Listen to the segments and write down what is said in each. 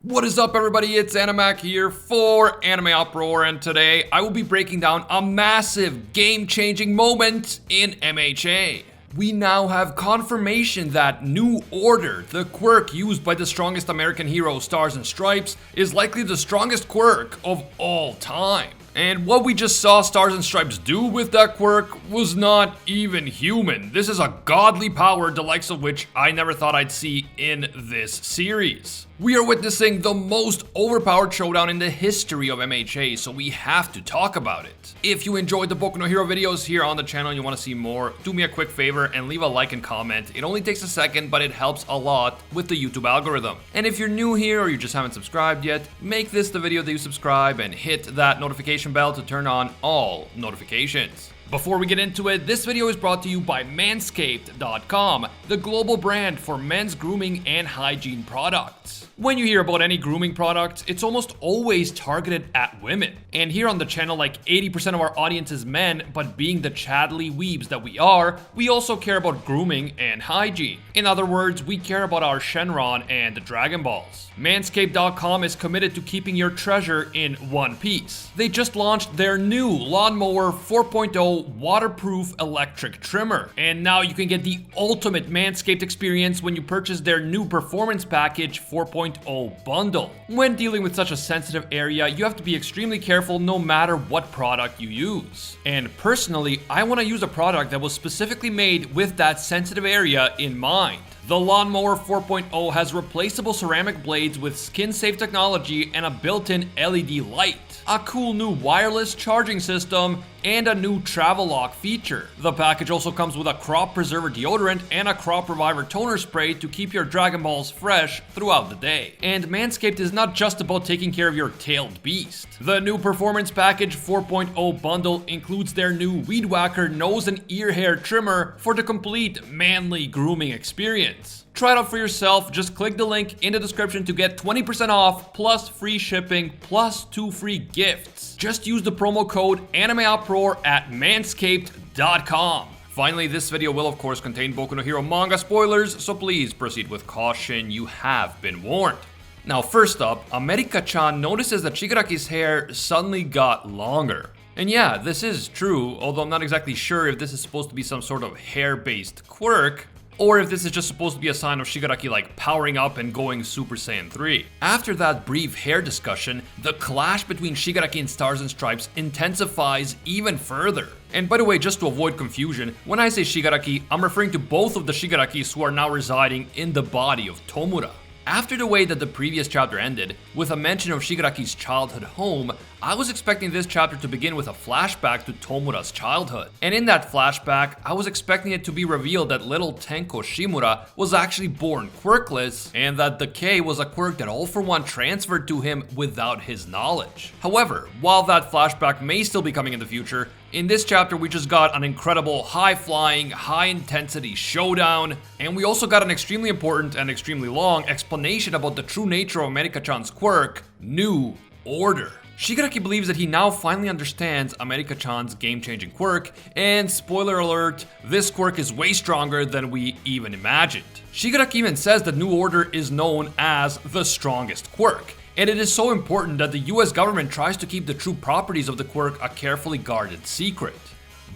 What is up, everybody? It's Animac here for AnimeUproar, and today I will be breaking down a massive game-changing moment in MHA. We now have confirmation that New Order, the quirk used by the strongest American hero, Stars and Stripes, is likely the strongest quirk of all time. And what we just saw Stars and Stripes do with that quirk was not even human. This is a godly power, the likes of which I never thought I'd see in this series. We are witnessing the most overpowered showdown in the history of MHA, so we have to talk about it. If you enjoyed the Boku no Hero videos here on the channel and you want to see more, do me a quick favor and leave a like and comment. It only takes a second, but it helps a lot with the YouTube algorithm. And if you're new here or you just haven't subscribed yet, make this the video that you subscribe and hit that notification bell to turn on all notifications. Before we get into it, this video is brought to you by Manscaped.com, the global brand for men's grooming and hygiene products. When you hear about any grooming products, it's almost always targeted at women. And here on the channel, like 80% of our audience is men, but being the Chadley weebs that we are, we also care about grooming and hygiene. In other words, we care about our Shenron and the Dragon Balls. Manscaped.com is committed to keeping your treasure in one piece. They just launched their new Lawnmower 4.0 waterproof electric trimmer. And now you can get the ultimate Manscaped experience when you purchase their new Performance Package 4.0 bundle. When dealing with such a sensitive area, you have to be extremely careful no matter what product you use. And personally, I want to use a product that was specifically made with that sensitive area in mind. The Lawnmower 4.0 has replaceable ceramic blades with skin-safe technology and a built-in LED light, a cool new wireless charging system, and a new travel lock feature. The package also comes with a crop preserver deodorant and a crop reviver toner spray to keep your Dragon Balls fresh throughout the day. And Manscaped is not just about taking care of your tailed beast. The new Performance Package 4.0 bundle includes their new Weed Whacker nose and ear hair trimmer for the complete manly grooming experience. Try it out for yourself. Just click the link in the description to get 20% off, plus free shipping, plus 2 free gifts. Just use the promo code AnimeUproar at manscaped.com. Finally, this video will of course contain Boku no Hero manga spoilers, so please proceed with caution. You have been warned. Now, first up, America-chan notices that Shigaraki's hair suddenly got longer. And yeah, this is true, although I'm not exactly sure if this is supposed to be some sort of hair-based quirk, or if this is just supposed to be a sign of Shigaraki like powering up and going Super Saiyan 3. After that brief hair discussion, the clash between Shigaraki and Stars and Stripes intensifies even further. And by the way, just to avoid confusion, when I say Shigaraki, I'm referring to both of the Shigarakis who are now residing in the body of Tomura. After the way that the previous chapter ended, with a mention of Shigaraki's childhood home, I was expecting this chapter to begin with a flashback to Tomura's childhood. And in that flashback, I was expecting it to be revealed that little Tenko Shimura was actually born quirkless, and that the K was a quirk that all for one transferred to him without his knowledge. However, while that flashback may still be coming in the future, in this chapter we just got an incredible high-flying, high-intensity showdown, and we also got an extremely important and extremely long explanation about the true nature of America-chan's quirk, New Order. Shigaraki believes that he now finally understands America-chan's game-changing quirk, and spoiler alert, this quirk is way stronger than we even imagined. Shigaraki even says that New Order is known as the strongest quirk, and it is so important that the US government tries to keep the true properties of the quirk a carefully guarded secret.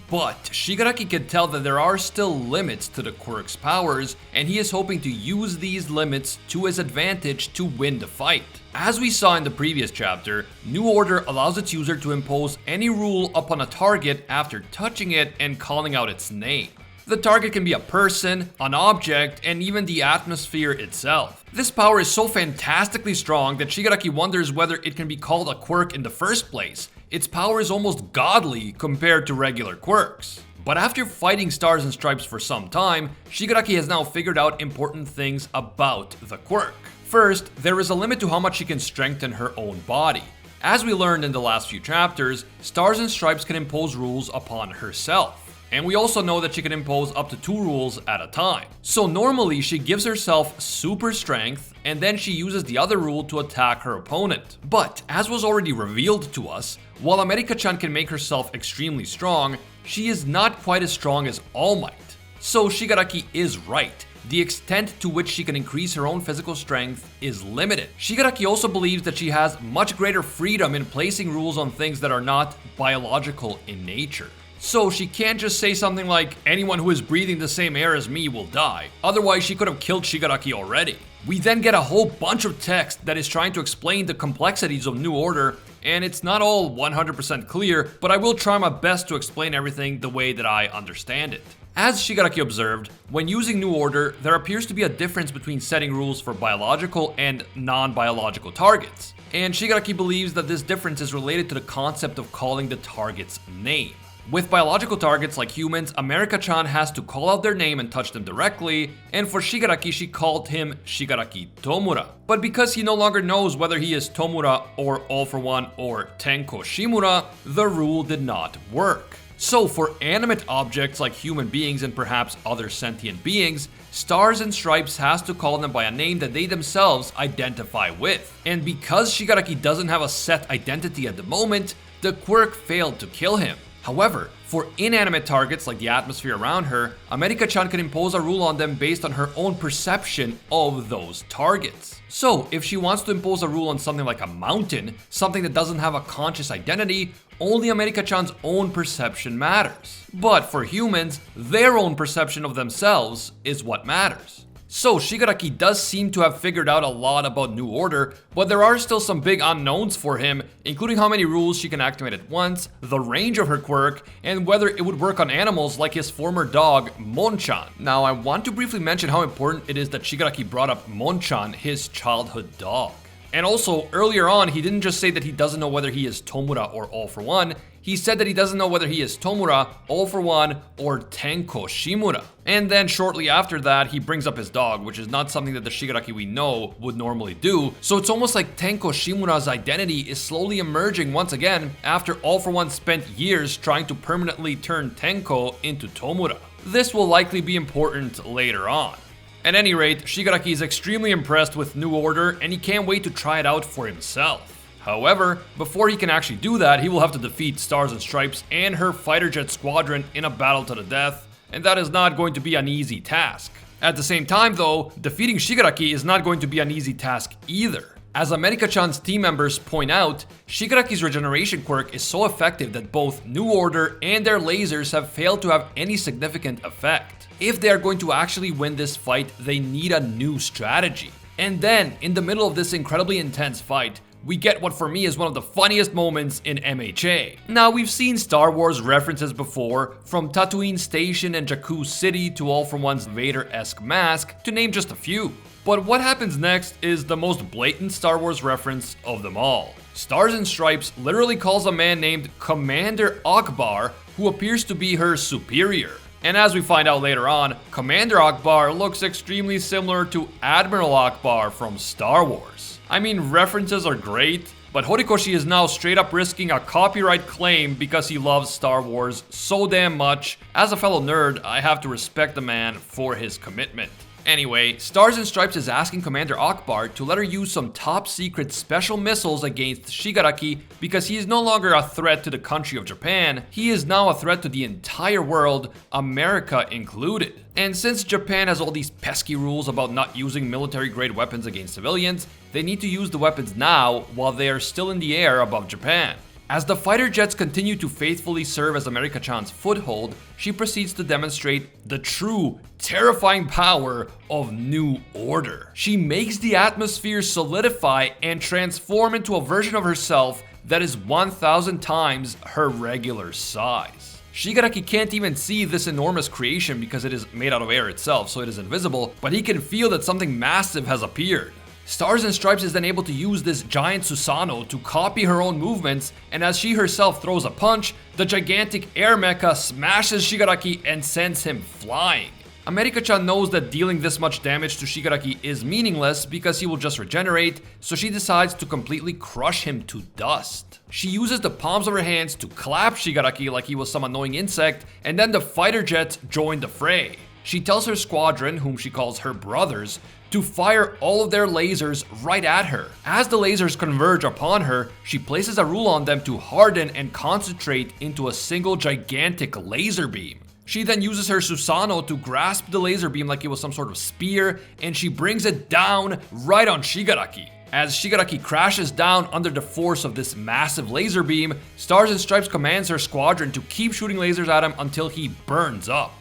But Shigaraki can tell that there are still limits to the quirk's powers, and he is hoping to use these limits to his advantage to win the fight. As we saw in the previous chapter, New Order allows its user to impose any rule upon a target after touching it and calling out its name. The target can be a person, an object, and even the atmosphere itself. This power is so fantastically strong that Shigaraki wonders whether it can be called a quirk in the first place. Its power is almost godly compared to regular quirks. But after fighting Stars and Stripes for some time, Shigaraki has now figured out important things about the quirk. First, there is a limit to how much she can strengthen her own body. As we learned in the last few chapters, Stars and Stripes can impose rules upon herself. And we also know that she can impose up to 2 rules at a time. So normally she gives herself super strength, and then she uses the other rule to attack her opponent. But as was already revealed to us, while America-chan can make herself extremely strong, she is not quite as strong as All Might. So Shigaraki is right. the extent to which she can increase her own physical strength is limited. Shigaraki also believes that she has much greater freedom in placing rules on things that are not biological in nature. So she can't just say something like, anyone who is breathing the same air as me will die. Otherwise, she could have killed Shigaraki already. We then get a whole bunch of text that is trying to explain the complexities of New Order, and it's not all 100% clear, but I will try my best to explain everything the way that I understand it. As Shigaraki observed, when using New Order, there appears to be a difference between setting rules for biological and non-biological targets. And Shigaraki believes that this difference is related to the concept of calling the target's name. With biological targets like humans, America-chan has to call out their name and touch them directly, and for Shigaraki, she called him Shigaraki Tomura. But because he no longer knows whether he is Tomura or All for One or Tenko Shimura, the rule did not work. So for animate objects like human beings and perhaps other sentient beings, Stars and Stripes has to call them by a name that they themselves identify with. And because Shigaraki doesn't have a set identity at the moment, the Quirk failed to kill him. However, for inanimate targets like the atmosphere around her, America-chan can impose a rule on them based on her own perception of those targets. So, if she wants to impose a rule on something like a mountain, something that doesn't have a conscious identity, only America-chan's own perception matters. But for humans, their own perception of themselves is what matters. So Shigaraki does seem to have figured out a lot about New Order, but there are still some big unknowns for him, including how many rules she can activate at once, the range of her quirk, and whether it would work on animals like his former dog, Monchan. Now I want to briefly mention how important it is that Shigaraki brought up Monchan, his childhood dog. And also, earlier on, he didn't just say that he doesn't know whether he is Tomura or All for One, he said that he doesn't know whether he is Tomura, All for One, or Tenko Shimura. And then shortly after that, he brings up his dog, which is not something that the Shigaraki we know would normally do. So it's almost like Tenko Shimura's identity is slowly emerging once again after All for One spent years trying to permanently turn Tenko into Tomura. This will likely be important later on. At any rate, Shigaraki is extremely impressed with New Order and he can't wait to try it out for himself. However, before he can actually do that, he will have to defeat Stars and Stripes and her fighter jet squadron in a battle to the death, and that is not going to be an easy task. At the same time though, defeating Shigaraki is not going to be an easy task either. As America-chan's team members point out, Shigaraki's regeneration quirk is so effective that both New Order and their lasers have failed to have any significant effect. If they are going to actually win this fight, they need a new strategy. And then, in the middle of this incredibly intense fight, we get what for me is one of the funniest moments in MHA. Now, we've seen Star Wars references before, from Tatooine Station and Jakku City to All for One's Vader-esque mask, to name just a few. But what happens next is the most blatant Star Wars reference of them all. Stars and Stripes literally calls a man named Commander Akbar, who appears to be her superior. And as we find out later on, Commander Akbar looks extremely similar to Admiral Akbar from Star Wars. I mean, references are great, but Horikoshi is now straight up risking a copyright claim because he loves Star Wars so damn much. As a fellow nerd, I have to respect the man for his commitment. Anyway, Stars and Stripes is asking Commander Akbar to let her use some top secret special missiles against Shigaraki because he is no longer a threat to the country of Japan, he is now a threat to the entire world, America included. And since Japan has all these pesky rules about not using military-grade weapons against civilians, they need to use the weapons now while they are still in the air above Japan. As the fighter jets continue to faithfully serve as America-chan's foothold, she proceeds to demonstrate the true, terrifying power of New Order. She makes the atmosphere solidify and transform into a version of herself that is 1,000 times her regular size. Shigaraki can't even see this enormous creation because it is made out of air itself, so it is invisible, but he can feel that something massive has appeared. Stars and Stripes is then able to use this giant Susanoo to copy her own movements, and as she herself throws a punch, the gigantic air mecha smashes Shigaraki and sends him flying. America-chan knows that dealing this much damage to Shigaraki is meaningless because he will just regenerate, so she decides to completely crush him to dust. She uses the palms of her hands to clap Shigaraki like he was some annoying insect, and then the fighter jets join the fray. She tells her squadron, whom she calls her brothers, to fire all of their lasers right at her. As the lasers converge upon her, she places a rule on them to harden and concentrate into a single gigantic laser beam. She then uses her Susanoo to grasp the laser beam like it was some sort of spear, and she brings it down right on Shigaraki. As Shigaraki crashes down under the force of this massive laser beam, Stars and Stripes commands her squadron to keep shooting lasers at him until he burns up.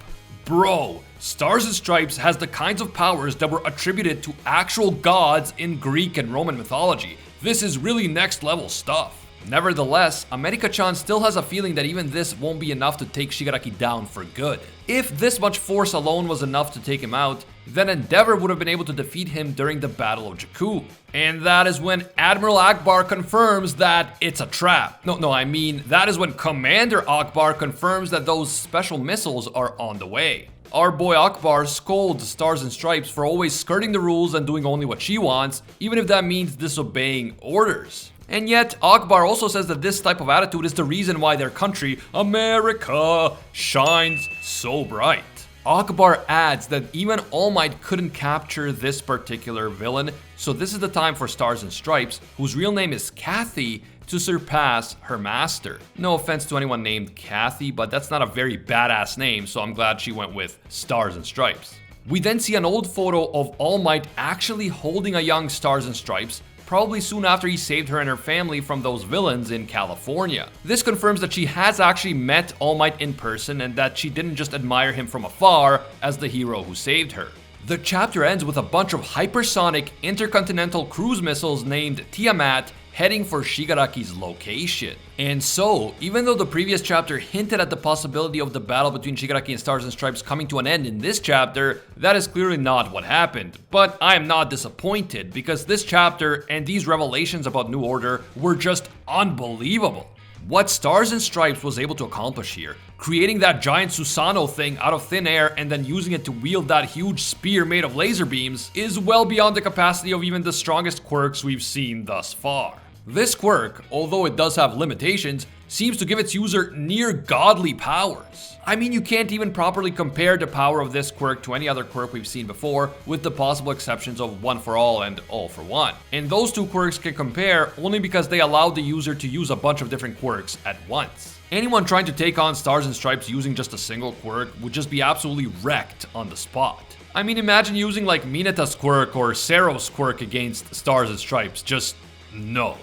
Bro, Stars and Stripes has the kinds of powers that were attributed to actual gods in Greek and Roman mythology. This is really next level stuff. Nevertheless, America-chan still has a feeling that even this won't be enough to take Shigaraki down for good. If this much force alone was enough to take him out, then Endeavor would have been able to defeat him during the Battle of Jakku. And that is when Admiral Akbar confirms that it's a trap. That is when Commander Akbar confirms that those special missiles are on the way. Our boy Akbar scolds Stars and Stripes for always skirting the rules and doing only what she wants, even if that means disobeying orders. And yet, Akbar also says that this type of attitude is the reason why their country, America, shines so bright. Akbar adds that even All Might couldn't capture this particular villain, so this is the time for Stars and Stripes, whose real name is Kathy, to surpass her master. No offense to anyone named Kathy, but that's not a very badass name, so I'm glad she went with Stars and Stripes. We then see an old photo of All Might actually holding a young Stars and Stripes, probably soon after he saved her and her family from those villains in California. This confirms that she has actually met All Might in person and that she didn't just admire him from afar as the hero who saved her. The chapter ends with a bunch of hypersonic intercontinental cruise missiles named Tiamat heading for Shigaraki's location. And so, even though the previous chapter hinted at the possibility of the battle between Shigaraki and Stars and Stripes coming to an end in this chapter, that is clearly not what happened. But I am not disappointed, because this chapter and these revelations about New Order were just unbelievable. What Stars and Stripes was able to accomplish here, creating that giant Susanoo thing out of thin air and then using it to wield that huge spear made of laser beams, is well beyond the capacity of even the strongest quirks we've seen thus far. This quirk, although it does have limitations, seems to give its user near godly powers. I mean, you can't even properly compare the power of this quirk to any other quirk we've seen before, with the possible exceptions of One for All and All for One. And those two quirks can compare only because they allowed the user to use a bunch of different quirks at once. Anyone trying to take on Stars and Stripes using just a single quirk would just be absolutely wrecked on the spot. I mean, imagine using like Mineta's quirk or Sero's quirk against Stars and Stripes, just no.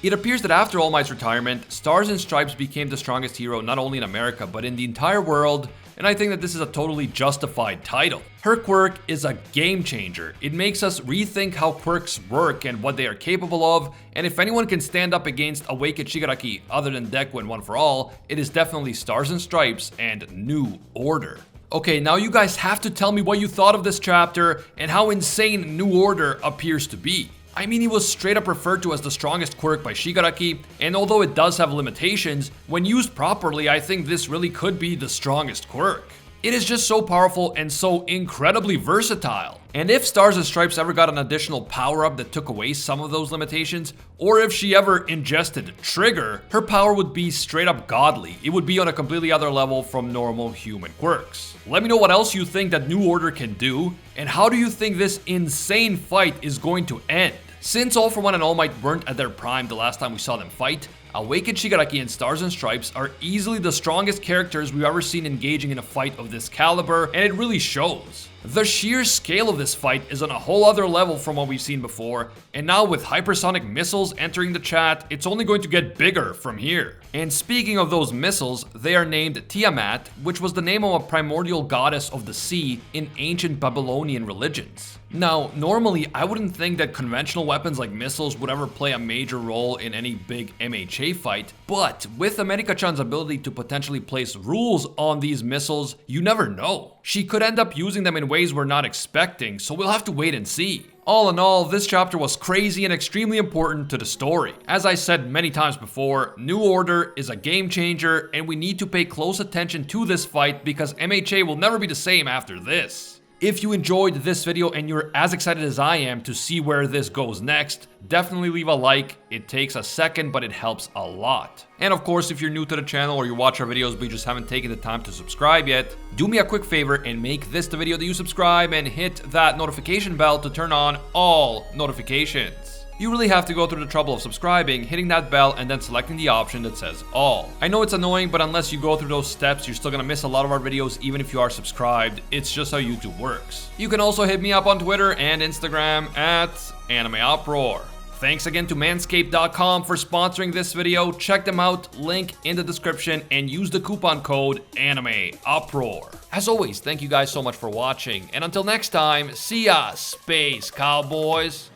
It appears that after All Might's retirement, Stars and Stripes became the strongest hero not only in America, but in the entire world, and I think that this is a totally justified title. Her quirk is a game changer. It makes us rethink how quirks work and what they are capable of, and if anyone can stand up against Awakened Shigaraki other than Deku and One for All, it is definitely Stars and Stripes and New Order. Okay, now you guys have to tell me what you thought of this chapter and how insane New Order appears to be. I mean, he was straight up referred to as the strongest quirk by Shigaraki, and although it does have limitations, when used properly, I think this really could be the strongest quirk. It is just so powerful and so incredibly versatile. And if Stars and Stripes ever got an additional power-up that took away some of those limitations, or if she ever ingested Trigger, her power would be straight up godly. It would be on a completely other level from normal human quirks. Let me know what else you think that New Order can do, and how do you think this insane fight is going to end? Since All for One and All Might weren't at their prime the last time we saw them fight, Awakened Shigaraki and Stars and Stripes are easily the strongest characters we've ever seen engaging in a fight of this caliber, and it really shows. The sheer scale of this fight is on a whole other level from what we've seen before, and now with hypersonic missiles entering the chat, it's only going to get bigger from here. And speaking of those missiles, they are named Tiamat, which was the name of a primordial goddess of the sea in ancient Babylonian religions. Now, normally I wouldn't think that conventional weapons like missiles would ever play a major role in any big MHA fight, but with America-chan's ability to potentially place rules on these missiles, you never know. She could end up using them in ways we're not expecting, so we'll have to wait and see. All in all, this chapter was crazy and extremely important to the story. As I said many times before, New Order is a game changer, and we need to pay close attention to this fight because MHA will never be the same after this. If you enjoyed this video and you're as excited as I am to see where this goes next, definitely leave a like. It takes a second, but it helps a lot. And of course, if you're new to the channel or you watch our videos but you just haven't taken the time to subscribe yet, do me a quick favor and make this the video that you subscribe and hit that notification bell to turn on all notifications. You really have to go through the trouble of subscribing, hitting that bell, and then selecting the option that says all. I know it's annoying, but unless you go through those steps, you're still gonna miss a lot of our videos even if you are subscribed. It's just how YouTube works. You can also hit me up on Twitter and Instagram at AnimeUproar. Thanks again to Manscaped.com for sponsoring this video. Check them out, link in the description, and use the coupon code AnimeUproar. As always, thank you guys so much for watching, and until next time, see ya, Space Cowboys!